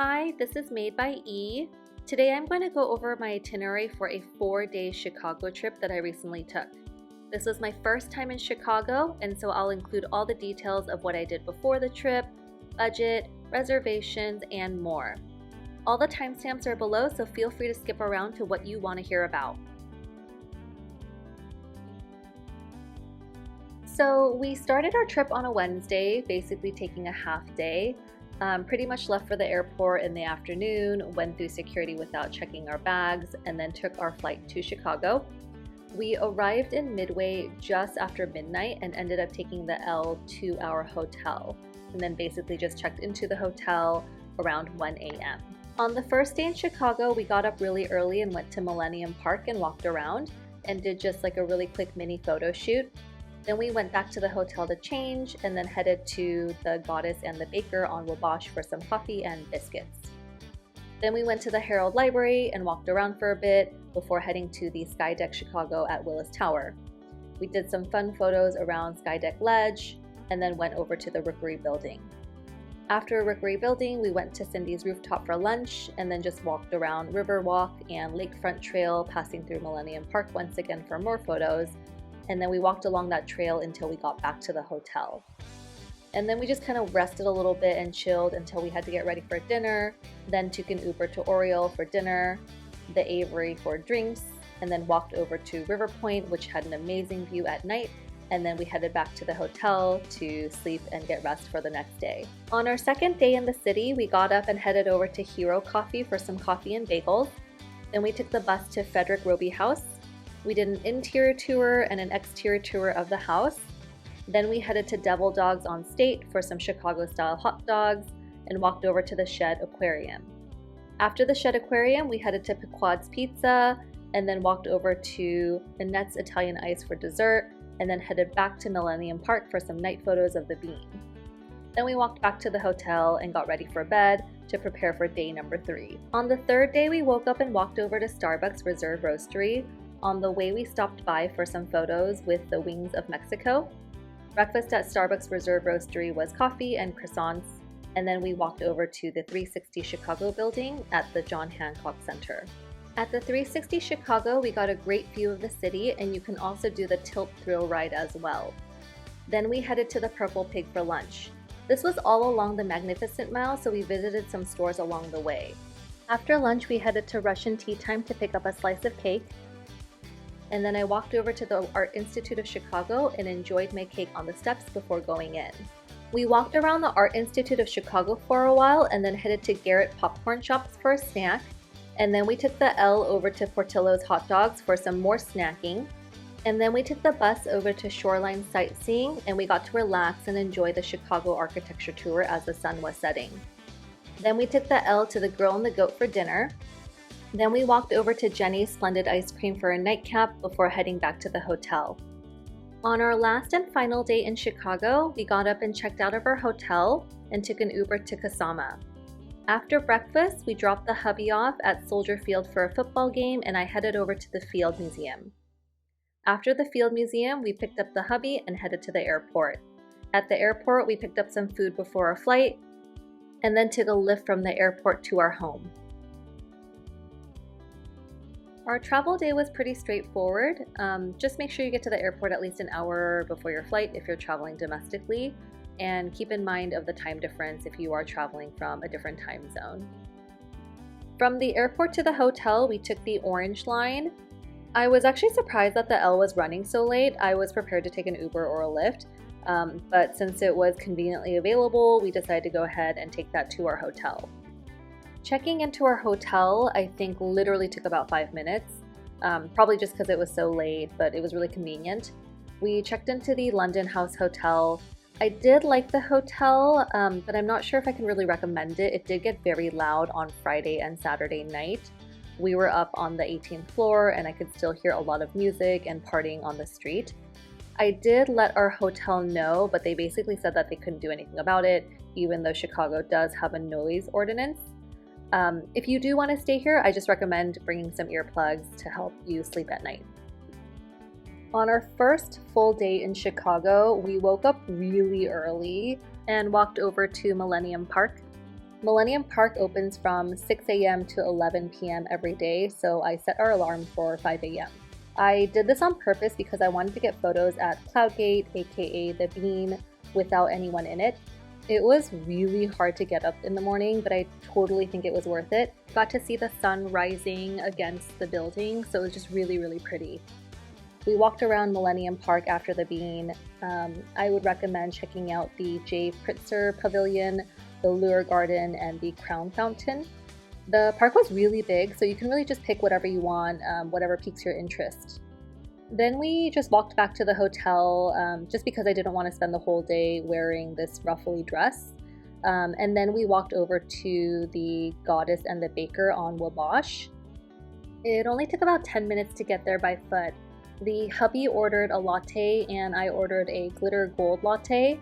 Hi, this is Made by E. Today I'm going to go over my itinerary for a 4-day Chicago trip that I recently took. This was my first time in Chicago, and so I'll include all the details of what I did before the trip, budget, reservations, and more. All the timestamps are below, so feel free to skip around to what you want to hear about. So we started our trip on a Wednesday, basically taking a half day. Pretty much left for the airport in the afternoon, went through security without checking our bags, and then took our flight to Chicago. We arrived in Midway just after midnight and ended up taking the L to our hotel, and then basically just checked into the hotel around 1 a.m. On the first day in Chicago, we got up really early and went to Millennium Park and walked around and did just like a really quick mini photo shoot. Then we went back to the hotel to change and then headed to the Goddess and the Baker on Wabash for some coffee and biscuits. Then we went to the Herald Library and walked around for a bit before heading to the Skydeck Chicago at Willis Tower. We did some fun photos around Skydeck Ledge and then went over to the Rookery Building. After Rookery Building, we went to Cindy's Rooftop for lunch and then just walked around Riverwalk and Lakefront Trail, passing through Millennium Park once again for more photos. And then we walked along that trail until we got back to the hotel. And then we just kind of rested a little bit and chilled until we had to get ready for dinner, then took an Uber to Oriole for dinner, the Aviary for drinks, and then walked over to River Point, which had an amazing view at night, and then we headed back to the hotel to sleep and get rest for the next day. On our second day in the city, we got up and headed over to Hero Coffee for some coffee and bagels. Then we took the bus to Frederick Robie House. We did an interior tour and an exterior tour of the house. Then we headed to Dawgs on State for some Chicago-style hot dogs and walked over to the Shed Aquarium. After the Shed Aquarium, we headed to Pequod's Pizza and then walked over to Annette's Italian Ice for dessert and then headed back to Millennium Park for some night photos of the Bean. Then we walked back to the hotel and got ready for bed to prepare for day number 3. On the third day, we woke up and walked over to Starbucks Reserve Roastery. On the way, we stopped by for some photos with the Wings of Mexico. Breakfast at Starbucks Reserve Roastery was coffee and croissants, and then we walked over to the 360 Chicago building at the John Hancock Center. At the 360 Chicago, we got a great view of the city, and you can also do the Tilt Thrill ride as well. Then we headed to the Purple Pig for lunch. This was all along the Magnificent Mile, so we visited some stores along the way. After lunch, we headed to Russian Tea Time to pick up a slice of cake. And then I walked over to the Art Institute of Chicago and enjoyed my cake on the steps before going in. We walked around the Art Institute of Chicago for a while and then headed to Garrett Popcorn Shops for a snack. And then we took the L over to Portillo's Hot Dogs for some more snacking. And then we took the bus over to Shoreline Sightseeing and we got to relax and enjoy the Chicago architecture tour as the sun was setting. Then we took the L to the Grill and the Goat for dinner. Then we walked over to Jeni's Splendid ice cream for a nightcap before heading back to the hotel. On our last and final day in Chicago, we got up and checked out of our hotel and took an Uber to Kasama. After breakfast, we dropped the hubby off at Soldier Field for a football game and I headed over to the Field Museum. After the Field Museum, we picked up the hubby and headed to the airport. At the airport, we picked up some food before our flight and then took a lift from the airport to our home. Our travel day was pretty straightforward. Just make sure you get to the airport at least an hour before your flight if you're traveling domestically, and keep in mind of the time difference if you are traveling from a different time zone. From the airport to the hotel, we took the Orange Line. I was actually surprised that the L was running so late. I was prepared to take an Uber or a Lyft, but since it was conveniently available, we decided to go ahead and take that to our hotel. Checking into our hotel, I think literally took about 5 minutes, probably just because it was so late, but it was really convenient. We checked into the LondonHouse hotel. I did like the hotel, but I'm not sure if I can really recommend it. It did get very loud on Friday and Saturday night. We were up on the 18th floor and I could still hear a lot of music and partying on the street. I did let our hotel know, but they basically said that they couldn't do anything about it, even though Chicago does have a noise ordinance. If you do want to stay here, I just recommend bringing some earplugs to help you sleep at night. On our first full day in Chicago, we woke up really early and walked over to Millennium Park. Millennium Park opens from 6 a.m. to 11 p.m. every day, so I set our alarm for 5 a.m. I did this on purpose because I wanted to get photos at Cloudgate, aka the Bean, without anyone in it. It was really hard to get up in the morning, but I totally think it was worth it. Got to see the sun rising against the building, so it was just really, really pretty. We walked around Millennium Park after the Bean. I would recommend checking out the J. Pritzker Pavilion, the Lure Garden, and the Crown Fountain. The park was really big, so you can really just pick whatever you want, whatever piques your interest. Then we just walked back to the hotel, just because I didn't want to spend the whole day wearing this ruffly dress. And then we walked over to the Goddess and the Baker on Wabash. It only took about 10 minutes to get there by foot. The hubby ordered a latte and I ordered a glitter gold latte,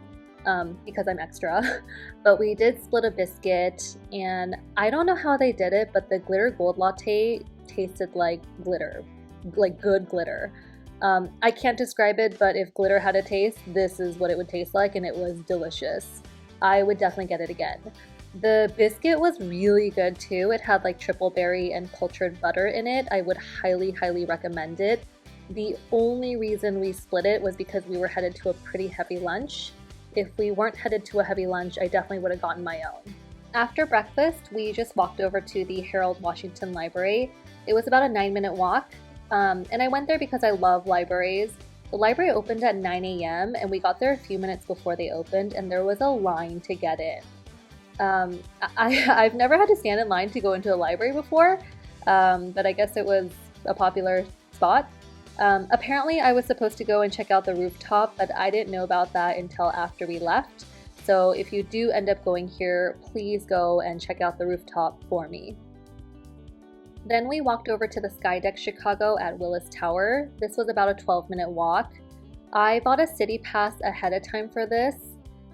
because I'm extra. But we did split a biscuit, and I don't know how they did it, but the glitter gold latte tasted like glitter, like good glitter. I can't describe it, but if glitter had a taste, this is what it would taste like, and it was delicious. I would definitely get it again. The biscuit was really good too. It had like triple berry and cultured butter in it. I would highly, highly recommend it. The only reason we split it was because we were headed to a pretty heavy lunch. If we weren't headed to a heavy lunch, I definitely would have gotten my own. After breakfast, we just walked over to the Harold Washington Library. It was about a 9-minute walk, and I went there because I love libraries. The library opened at 9 a.m. and we got there a few minutes before they opened, and there was a line to get in. I've never had to stand in line to go into a library before, but I guess it was a popular spot. Apparently I was supposed to go and check out the rooftop, but I didn't know about that until after we left. So if you do end up going here, please go and check out the rooftop for me. Then we walked over to the Skydeck Chicago at Willis Tower. This was about a 12-minute walk. I bought a city pass ahead of time for this.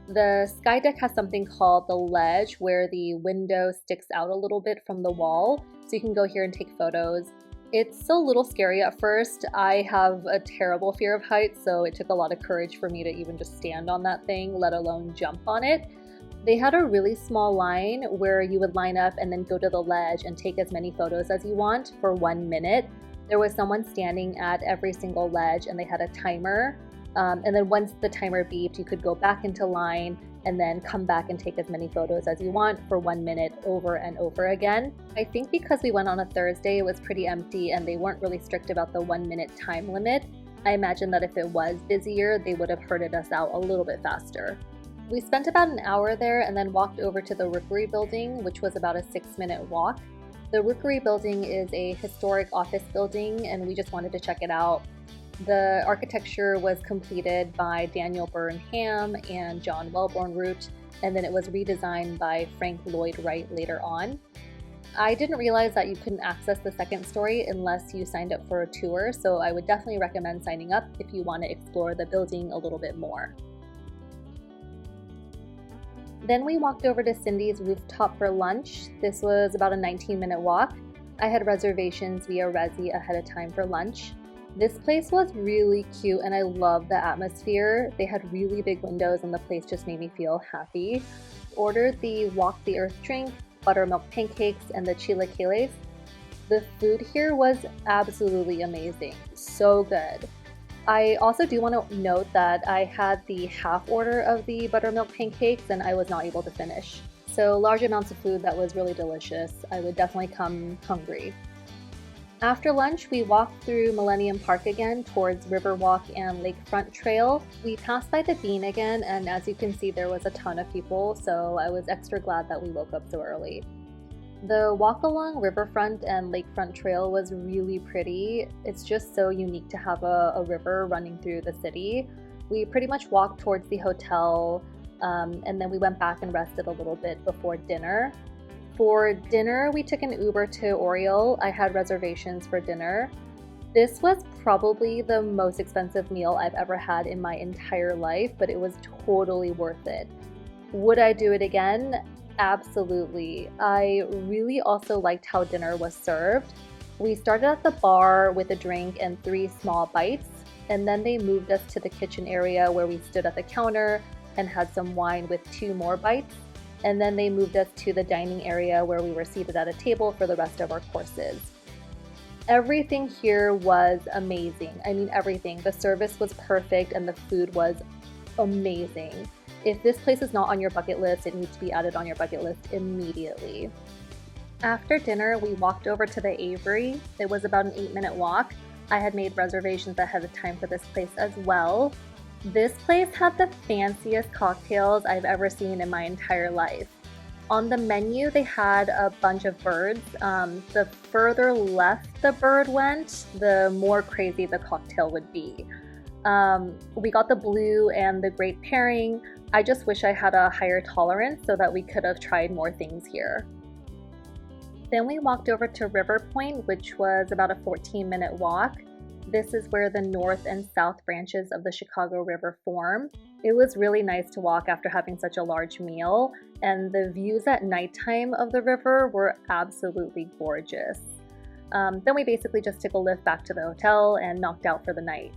The Skydeck has something called the ledge, where the window sticks out a little bit from the wall, so you can go here and take photos. It's a little scary at first. I have a terrible fear of heights, so it took a lot of courage for me to even just stand on that thing, let alone jump on it. They had a really small line where you would line up and then go to the ledge and take as many photos as you want for 1 minute. There was someone standing at every single ledge and they had a timer. And then once the timer beeped, you could go back into line and then come back and take as many photos as you want for 1 minute over and over again. I think because we went on a Thursday, it was pretty empty and they weren't really strict about the 1 minute time limit. I imagine that if it was busier, they would have herded us out a little bit faster. We spent about an hour there and then walked over to the Rookery Building, which was about a 6-minute walk. The Rookery Building is a historic office building and we just wanted to check it out. The architecture was completed by Daniel Burnham and John Wellborn Root, and then it was redesigned by Frank Lloyd Wright later on. I didn't realize that you couldn't access the second story unless you signed up for a tour, so I would definitely recommend signing up if you want to explore the building a little bit more. Then we walked over to Cindy's Rooftop for lunch. This was about a 19-minute walk. I had reservations via Resi ahead of time for lunch. This place was really cute and I loved the atmosphere. They had really big windows and the place just made me feel happy. Ordered the Walk the Earth drink, buttermilk pancakes, and the chilaquiles. The food here was absolutely amazing. So good. I also do want to note that I had the half order of the buttermilk pancakes and I was not able to finish. So large amounts of food that was really delicious. I would definitely come hungry. After lunch, we walked through Millennium Park again towards Riverwalk and Lakefront Trail. We passed by the Bean again, and as you can see, there was a ton of people, so I was extra glad that we woke up so early. The walk along Riverfront and Lakefront Trail was really pretty. It's just so unique to have a river running through the city. We pretty much walked towards the hotel, and then we went back and rested a little bit before dinner. For dinner, we took an Uber to Oriole. I had reservations for dinner. This was probably the most expensive meal I've ever had in my entire life, but it was totally worth it. Would I do it again? Absolutely. I really also liked how dinner was served. We started at the bar with a drink and 3 small bites, and then they moved us to the kitchen area where we stood at the counter and had some wine with 2 more bites. and then they moved us to the dining area where we were seated at a table for the rest of our courses. Everything here was amazing. I mean, everything. The service was perfect and the food was amazing. If this place is not on your bucket list, it needs to be added on your bucket list immediately. After dinner, we walked over to the Aviary. It was about an 8-minute walk. I had made reservations ahead of time for this place as well. This place had the fanciest cocktails I've ever seen in my entire life. On the menu, they had a bunch of birds. The further left the bird went, the more crazy the cocktail would be. We got the blue and the grape pairing. I just wish I had a higher tolerance so that we could have tried more things here. Then we walked over to River Point, which was about a 14-minute walk. This is where the north and south branches of the Chicago River form. It was really nice to walk after having such a large meal, and the views at nighttime of the river were absolutely gorgeous. Then we basically just took a lift back to the hotel and knocked out for the night.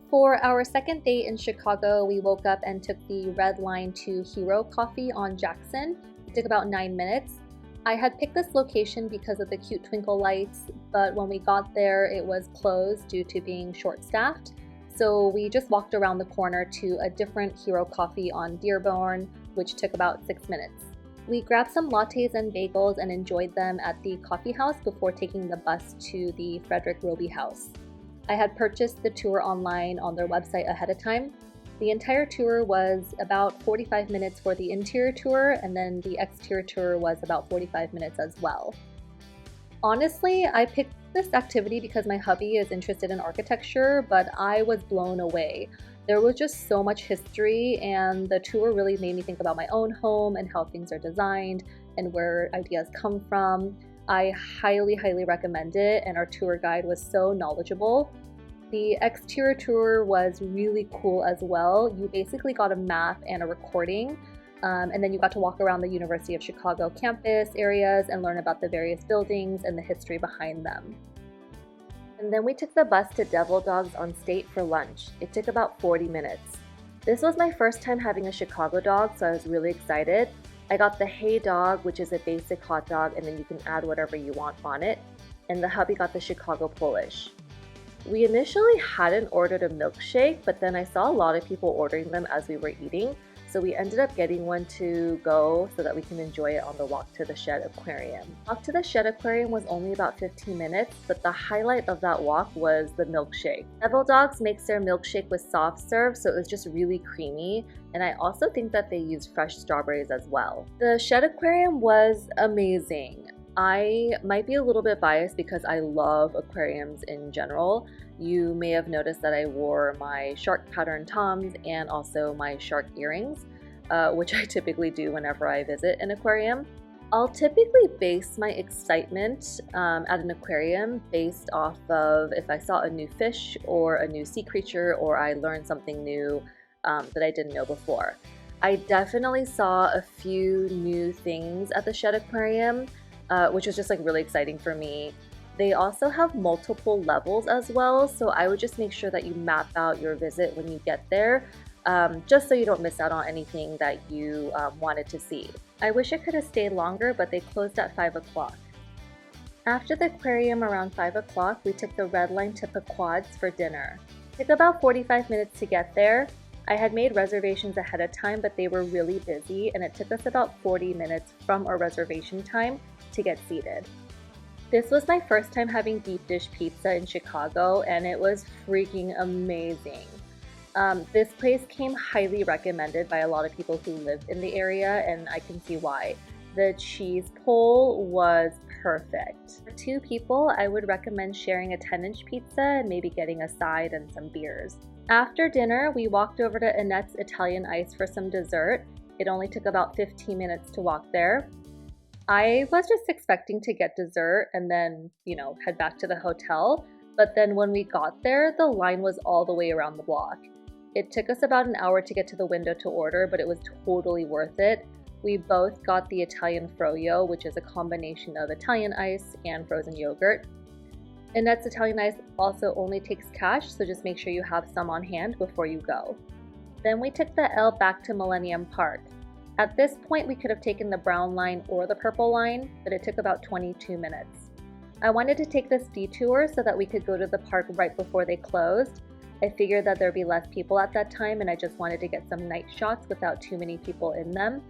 For our second date in Chicago, we woke up and took the Red Line to Hero Coffee on Jackson. It took about 9 minutes. I had picked this location because of the cute twinkle lights, but when we got there, it was closed due to being short-staffed. So we just walked around the corner to a different Hero Coffee on Dearborn, which took about 6 minutes. We grabbed some lattes and bagels and enjoyed them at the coffee house before taking the bus to the Frederick Robie house. I had purchased the tour online on their website ahead of time. The entire tour was about 45 minutes for the interior tour, and then the exterior tour was about 45 minutes as well. Honestly, I picked this activity because my hubby is interested in architecture, but I was blown away. There was just so much history, and the tour really made me think about my own home and how things are designed and where ideas come from. I highly recommend it, and our tour guide was so knowledgeable. The exterior tour was really cool as well. You basically got a map and a recording, and then you got to walk around the University of Chicago campus areas and learn about the various buildings and the history behind them. And then we took the bus to Devil Dawgs on State for lunch. It took about 40 minutes. This was my first time having a Chicago dog, so I was really excited. I got the Hey Dog, which is a basic hot dog, and then you can add whatever you want on it. And the hubby got the Chicago Polish. We initially hadn't ordered a milkshake, but then I saw a lot of people ordering them as we were eating, so we ended up getting one to go so that we can enjoy it on the walk to the Shed Aquarium. Walk to the Shed Aquarium was only about 15 minutes, but the highlight of that walk was the milkshake. Devil Dawgs makes their milkshake with soft serve, so it was just really creamy, and I also think that they used fresh strawberries as well. The Shed Aquarium was amazing. I might be a little bit biased because I love aquariums in general. You may have noticed that I wore my shark pattern Toms and also my shark earrings, which I typically do whenever I visit an aquarium. I'll typically base my excitement at an aquarium based off of if I saw a new fish or a new sea creature or I learned something new that I didn't know before. I definitely saw a few new things at the Shed Aquarium, which was just like really exciting for me. They also have multiple levels as well, so I would just make sure that you map out your visit when you get there, just so you don't miss out on anything that you wanted to see. I wish I could have stayed longer, but they closed at 5 o'clock. After the aquarium around 5 o'clock, we took the Red Line to Pequod's for dinner. It took about 45 minutes to get there. I had made reservations ahead of time, but they were really busy, and it took us about 40 minutes from our reservation time to get seated. This was my first time having deep dish pizza in Chicago, and it was freaking amazing. This place came highly recommended by a lot of people who live in the area, and I can see why. The cheese pull was perfect. For 2 people, I would recommend sharing a 10-inch pizza and maybe getting a side and some beers. After dinner, we walked over to Annette's Italian Ice for some dessert. It only took about 15 minutes to walk there. I was just expecting to get dessert and then, head back to the hotel. But then when we got there, the line was all the way around the block. It took us about an hour to get to the window to order, but it was totally worth it. We both got the Italian froyo, which is a combination of Italian ice and frozen yogurt. Annette's Italian Ice also only takes cash, so just make sure you have some on hand before you go. Then we took the L back to Millennium Park. At this point, we could have taken the brown line or the purple line, but it took about 22 minutes. I wanted to take this detour so that we could go to the park right before they closed. I figured that there'd be less people at that time, and I just wanted to get some night shots without too many people in them.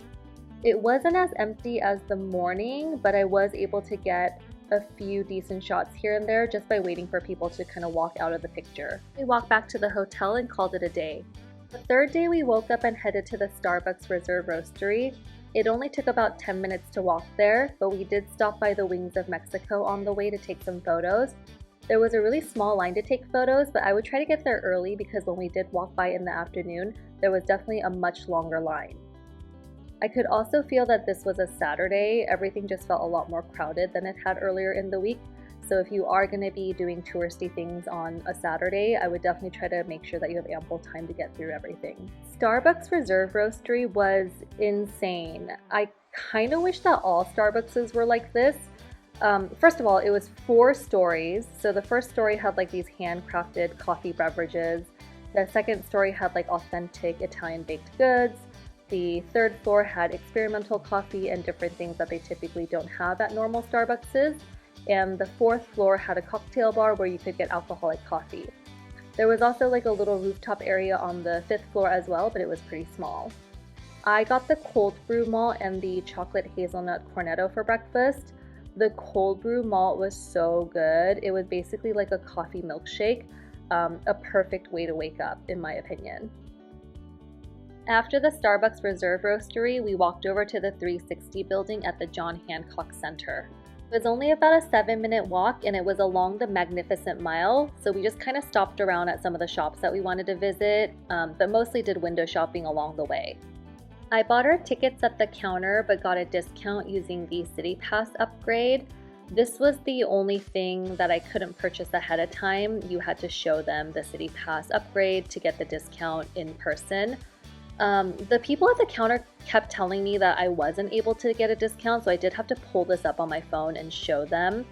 It wasn't as empty as the morning, but I was able to get a few decent shots here and there just by waiting for people to kind of walk out of the picture. We walked back to the hotel and called it a day. The third day we woke up and headed to the Starbucks Reserve Roastery. It only took about 10 minutes to walk there, but we did stop by the Wings of Mexico on the way to take some photos. There was a really small line to take photos, but I would try to get there early because when we did walk by in the afternoon, there was definitely a much longer line. I could also feel that this was a Saturday. Everything just felt a lot more crowded than it had earlier in the week. So if you are going to be doing touristy things on a Saturday, I would definitely try to make sure that you have ample time to get through everything. Starbucks Reserve Roastery was insane. I kind of wish that all Starbuckses were like this. First of all, it was 4 stories. So the first story had like these handcrafted coffee beverages. The second story had like authentic Italian baked goods. The third floor had experimental coffee and different things that they typically don't have at normal Starbuckses. And the fourth floor had a cocktail bar where you could get alcoholic coffee. There was also like a little rooftop area on the 5th floor as well, but it was pretty small. I got the cold brew malt and the chocolate hazelnut cornetto for breakfast. The cold brew malt was so good. It was basically like a coffee milkshake, a perfect way to wake up, in my opinion. After the Starbucks Reserve Roastery, we walked over to the 360 building at the John Hancock Center. It was only about a 7-minute walk and it was along the Magnificent Mile, so we just kind of stopped around at some of the shops that we wanted to visit, but mostly did window shopping along the way. I bought our tickets at the counter but got a discount using the City Pass upgrade. This was the only thing that I couldn't purchase ahead of time. You had to show them the City Pass upgrade to get the discount in person. The people at the counter kept telling me that I wasn't able to get a discount, so I did have to pull this up on my phone and show them.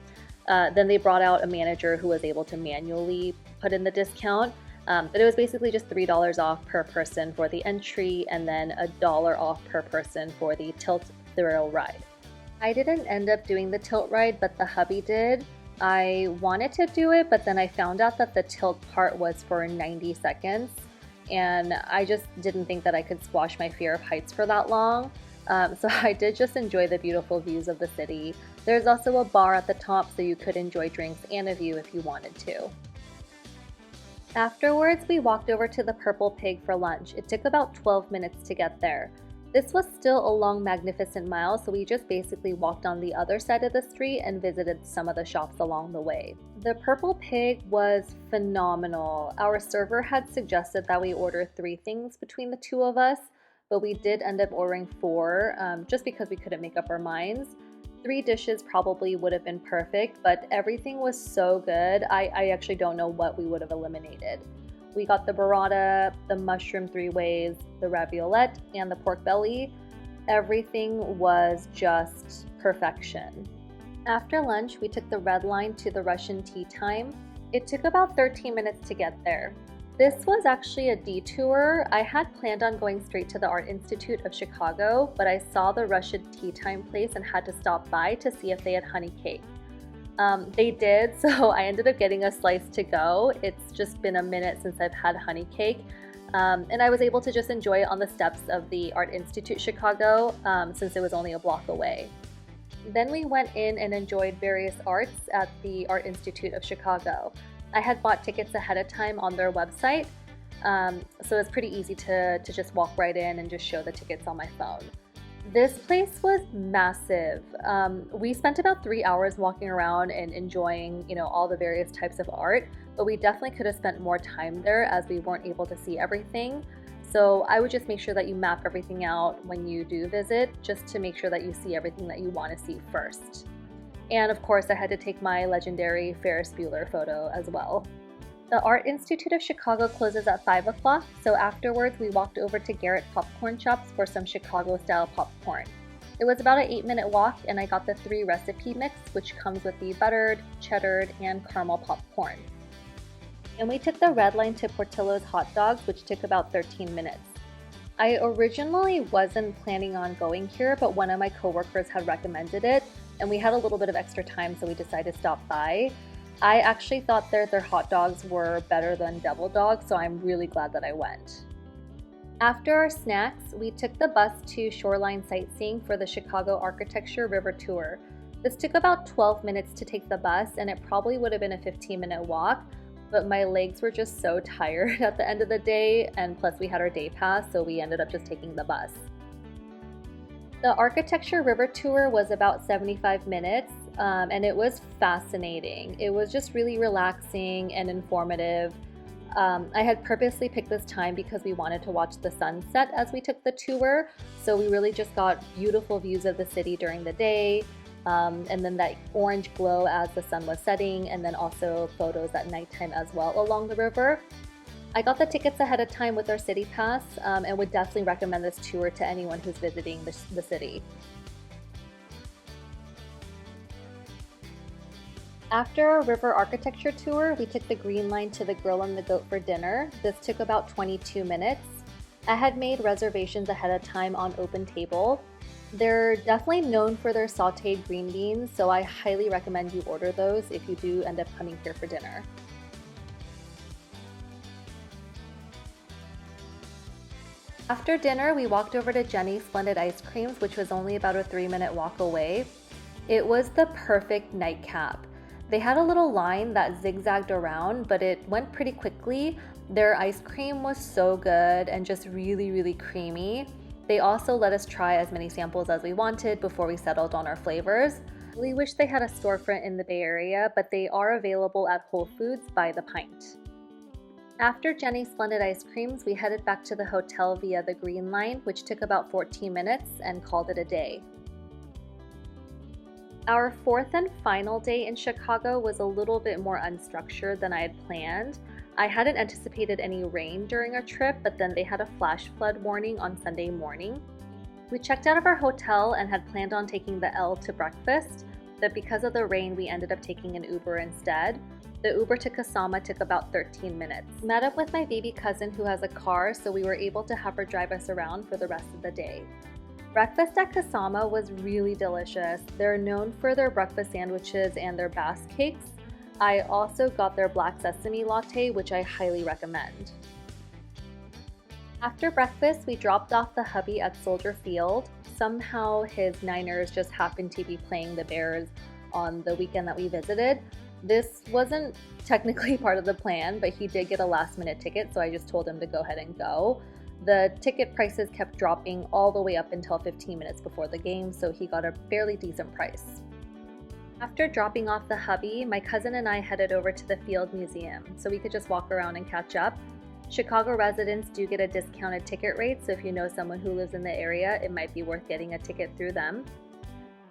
Then they brought out a manager who was able to manually put in the discount, but it was basically just $3 off per person for the entry and then $1 off per person for the Tilt Thrill ride. I didn't end up doing the tilt ride, but the hubby did. I wanted to do it, but then I found out that the tilt part was for 90 seconds. And I just didn't think that I could squash my fear of heights for that long. So I did just enjoy the beautiful views of the city. There's also a bar at the top so you could enjoy drinks and a view if you wanted to. Afterwards, we walked over to the Purple Pig for lunch. It took about 12 minutes to get there. This was still along Magnificent Mile, so we just basically walked on the other side of the street and visited some of the shops along the way. The Purple Pig was phenomenal. Our server had suggested that we order 3 things between the 2 of us, but we did end up ordering 4 just because we couldn't make up our minds. 3 dishes probably would have been perfect, but everything was so good. I actually don't know what we would have eliminated. We got the burrata, the mushroom 3 ways, the raviolette, and the pork belly. Everything was just perfection. After lunch, we took the red line to the Russian tea time. It took about 13 minutes to get there. This was actually a detour. I had planned on going straight to the Art Institute of Chicago, but I saw the Russian tea time place and had to stop by to see if they had honey cake. They did, so I ended up getting a slice to go. It's just been a minute since I've had honey cake, and I was able to just enjoy it on the steps of the Art Institute Chicago since it was only a block away. Then we went in and enjoyed various arts at the Art Institute of Chicago. I had bought tickets ahead of time on their website, so it's pretty easy to just walk right in and just show the tickets on my phone. This place was massive. We spent about 3 hours walking around and enjoying, all the various types of art, but we definitely could have spent more time there as we weren't able to see everything. So I would just make sure that you map everything out when you do visit, just to make sure that you see everything that you want to see first. And of course, I had to take my legendary Ferris Bueller photo as well. The Art Institute of Chicago closes at 5 o'clock, so afterwards we walked over to Garrett Popcorn Shops for some Chicago-style popcorn. It was about an 8-minute walk, and I got the 3 recipe mix, which comes with the buttered, cheddared, and caramel popcorn. And we took the red line to Portillo's hot dogs, which took about 13 minutes. I originally wasn't planning on going here, but one of my coworkers had recommended it, and we had a little bit of extra time, so we decided to stop by. I actually thought their hot dogs were better than Devil Dogs, so I'm really glad that I went. After our snacks, we took the bus to Shoreline Sightseeing for the Chicago Architecture River Tour. This took about 12 minutes to take the bus, and it probably would have been a 15-minute walk, but my legs were just so tired at the end of the day, and plus we had our day pass, so we ended up just taking the bus. The Architecture River Tour was about 75 minutes, and it was fascinating. It was just really relaxing and informative. I had purposely picked this time because we wanted to watch the sunset as we took the tour, so we really just got beautiful views of the city during the day, and then that orange glow as the sun was setting, and then also photos at nighttime as well along the river. I got the tickets ahead of time with our city pass, and would definitely recommend this tour to anyone who's visiting the city. After our river architecture tour, we took the Green Line to the Grill and the Goat for dinner. This took about 22 minutes. I had made reservations ahead of time on Open Table. They're definitely known for their sauteed green beans, so I highly recommend you order those if you do end up coming here for dinner. After dinner, we walked over to Jeni's Splendid Ice Creams, which was only about a 3-minute walk away. It was the perfect nightcap. They had a little line that zigzagged around, but it went pretty quickly. Their ice cream was so good and just really, really creamy. They also let us try as many samples as we wanted before we settled on our flavors. We wish they had a storefront in the Bay Area, but they are available at Whole Foods by the pint. After Jeni's Splendid Ice Creams, we headed back to the hotel via the Green Line, which took about 14 minutes, and called it a day. Our fourth and final day in Chicago was a little bit more unstructured than I had planned. I hadn't anticipated any rain during our trip, but then they had a flash flood warning on Sunday morning. We checked out of our hotel and had planned on taking the L to breakfast, but because of the rain, we ended up taking an Uber instead. The Uber to Kasama took about 13 minutes. Met up with my baby cousin who has a car, so we were able to have her drive us around for the rest of the day. Breakfast at Kasama was really delicious. They're known for their breakfast sandwiches and their bass cakes. I also got their black sesame latte, which I highly recommend. After breakfast, we dropped off the hubby at Soldier Field. Somehow his Niners just happened to be playing the Bears on the weekend that we visited. This wasn't technically part of the plan, but he did get a last-minute ticket, so I just told him to go ahead and go. The ticket prices kept dropping all the way up until 15 minutes before the game, so he got a fairly decent price. After dropping off the hubby, my cousin and I headed over to the Field Museum so we could just walk around and catch up. Chicago residents do get a discounted ticket rate, so if you know someone who lives in the area, it might be worth getting a ticket through them.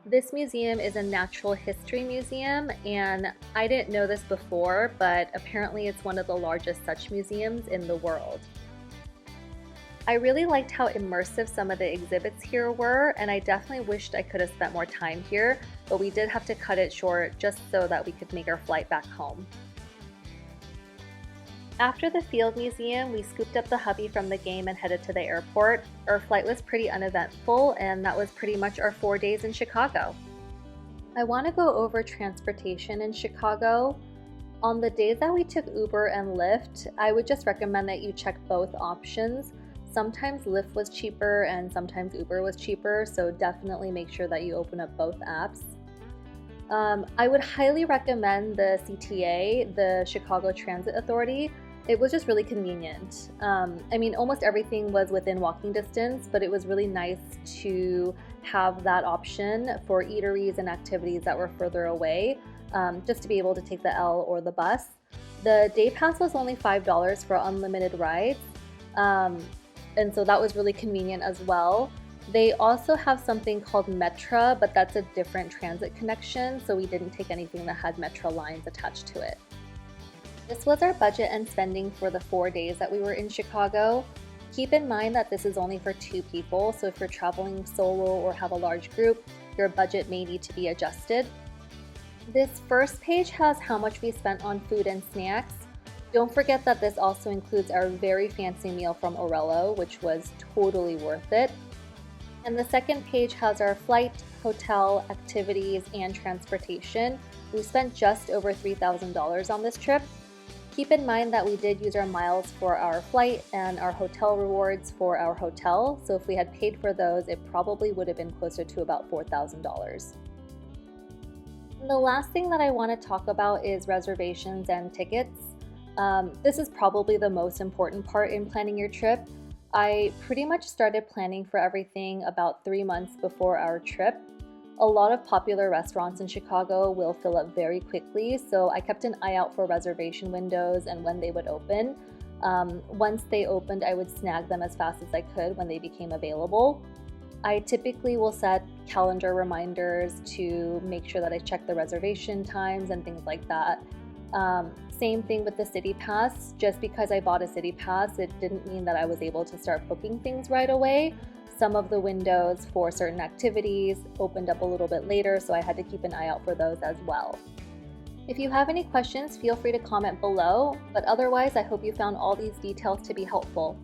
This museum is a natural history museum, and I didn't know this before, but apparently it's one of the largest such museums in the world. I really liked how immersive some of the exhibits here were, and I definitely wished I could have spent more time here, but we did have to cut it short just so that we could make our flight back home. After the Field Museum, we scooped up the hubby from the game and headed to the airport. Our flight was pretty uneventful, and that was pretty much our 4 days in Chicago. I want to go over transportation in Chicago. On the days that we took Uber and Lyft, I would just recommend that you check both options. Sometimes Lyft was cheaper and sometimes Uber was cheaper, so definitely make sure that you open up both apps. I would highly recommend the CTA, the Chicago Transit Authority. It was just really convenient. I mean, almost everything was within walking distance, but it was really nice to have that option for eateries and activities that were further away, just to be able to take the L or the bus. The day pass was only $5 for unlimited rides. And so that was really convenient as well. They also have something called Metra, but that's a different transit connection, so we didn't take anything that had Metra lines attached to it. This was our budget and spending for the 4 days that we were in Chicago. Keep in mind that this is only for 2 people, so if you're traveling solo or have a large group, your budget may need to be adjusted. This first page has how much we spent on food and snacks. Don't forget that this also includes our very fancy meal from Oriole, which was totally worth it. And the second page has our flight, hotel, activities, and transportation. We spent just over $3,000 on this trip. Keep in mind that we did use our miles for our flight and our hotel rewards for our hotel, so if we had paid for those, it probably would have been closer to about $4,000. The last thing that I want to talk about is reservations and tickets. This is probably the most important part in planning your trip. I pretty much started planning for everything about 3 months before our trip. A lot of popular restaurants in Chicago will fill up very quickly, so I kept an eye out for reservation windows and when they would open. Once they opened, I would snag them as fast as I could when they became available. I typically will set calendar reminders to make sure that I check the reservation times and things like that. Same thing with the City Pass. Just because I bought a City Pass, it didn't mean that I was able to start booking things right away. Some of the windows for certain activities opened up a little bit later, so I had to keep an eye out for those as well. If you have any questions, feel free to comment below, but otherwise I hope you found all these details to be helpful.